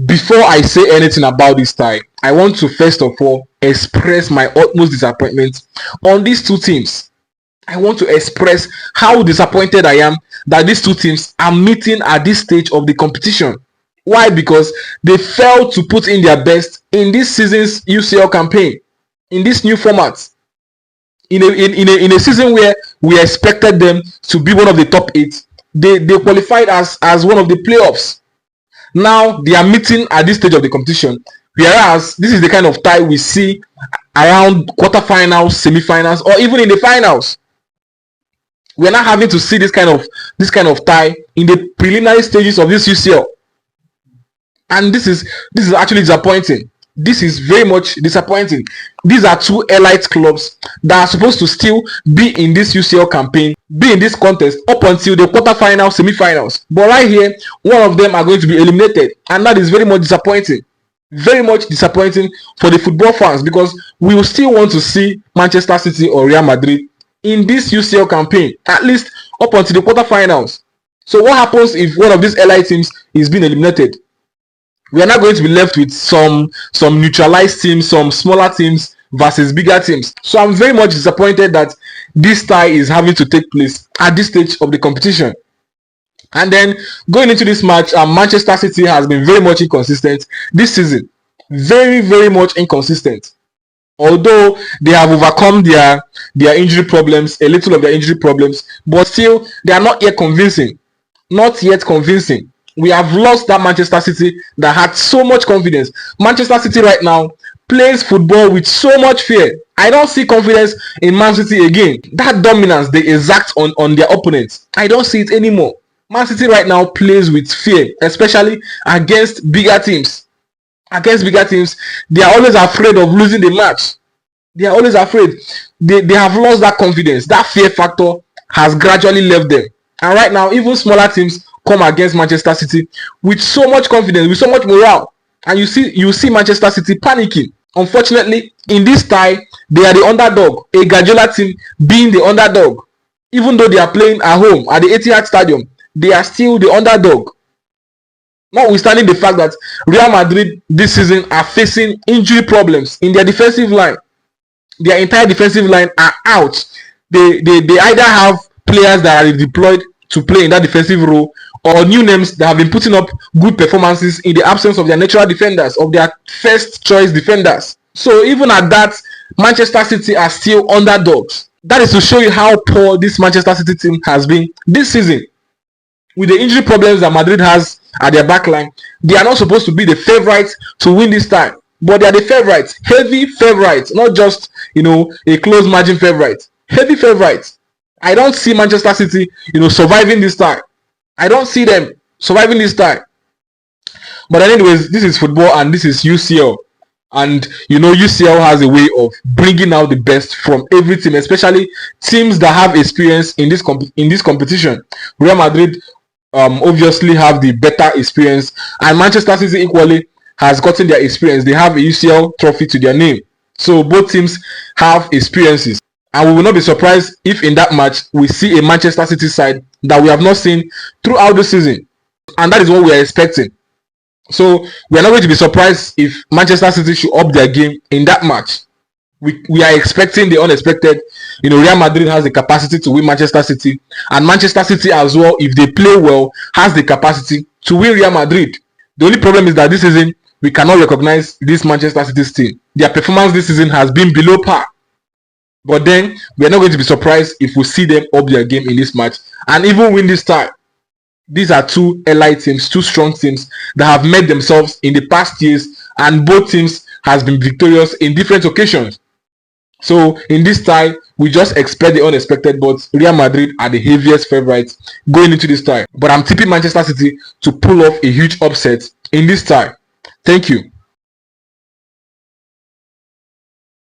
Before I say anything about this tie, I want to first of all express my utmost disappointment on these two teams. I want to express how disappointed I am that these two teams are meeting at this stage of the competition. Why? Because they failed to put in their best in this season's UCL campaign, in this new format, in a season where we expected them to be one of the top 8. They qualified as one of the playoffs. Now they are meeting at this stage of the competition, whereas this is the kind of tie we see around quarterfinals, semi-finals, or even in the finals. We are not having to see this kind of tie in the preliminary stages of this UCL, and this is actually disappointing. This is very much disappointing. These are two elite clubs that are supposed to still be in this UCL campaign, be in this contest up until the quarterfinals, semi-finals. But right here, one of them are going to be eliminated, and that is very much disappointing. Very much disappointing for the football fans, because we will still want to see Manchester City or Real Madrid in this UCL campaign, at least up until the quarterfinals. So what happens if one of these elite teams is being eliminated? We are not going to be left with some neutralized teams, some smaller teams versus bigger teams. So I'm very much disappointed that this tie is having to take place at this stage of the competition. And then going into this match, Manchester City has been very much inconsistent this season. Very, very much inconsistent. Although they have overcome their injury problems, a little of their injury problems, but still they are not yet convincing. Not yet convincing. We have lost that Manchester City that had so much confidence. Manchester City right now plays football with so much fear. I don't see confidence in Man City again. That dominance they exact on their opponents, I don't see it anymore. Man City right now plays with fear, especially against bigger teams. Against bigger teams, they are always afraid of losing the match. They are always afraid. They have lost that confidence. That fear factor has gradually left them. And right now, even smaller teams come against Manchester City with so much confidence, with so much morale, and you see Manchester City panicking. Unfortunately, in this tie, they are the underdog. A Guardiola team being the underdog, even though they are playing at home at the Etihad Stadium, they are still the underdog. Notwithstanding the fact that Real Madrid this season are facing injury problems in their defensive line, their entire defensive line are out. They either have players that are deployed to play in that defensive role, or new names that have been putting up good performances in the absence of their natural defenders, of their first choice defenders. So even at that, Manchester City are still underdogs. That is to show you how poor this Manchester City team has been this season. With the injury problems that Madrid has at their backline, they are not supposed to be the favorites to win this time, but they are the favorites, heavy favorites, not just a close margin favorite, heavy favorites. I don't see Manchester City surviving this time. I don't see them surviving this time. But anyways, this is football and this is UCL. And UCL has a way of bringing out the best from every team, especially teams that have experience in this competition. Real Madrid obviously have the better experience, and Manchester City equally has gotten their experience. They have a UCL trophy to their name. So both teams have experiences. And we will not be surprised if in that match we see a Manchester City side that we have not seen throughout the season. And that is what we are expecting. So we are not going to be surprised if Manchester City should up their game in that match. We are expecting the unexpected. Real Madrid has the capacity to win Manchester City. And Manchester City as well, if they play well, has the capacity to win Real Madrid. The only problem is that this season, we cannot recognize this Manchester City team. Their performance this season has been below par. But then, we are not going to be surprised if we see them up their game in this match and even win this time. These are two elite teams, two strong teams that have met themselves in the past years, and both teams has been victorious in different occasions. So in this tie, we just expect the unexpected, but Real Madrid are the heaviest favorites going into this tie. But I'm tipping Manchester City to pull off a huge upset in this tie. Thank you.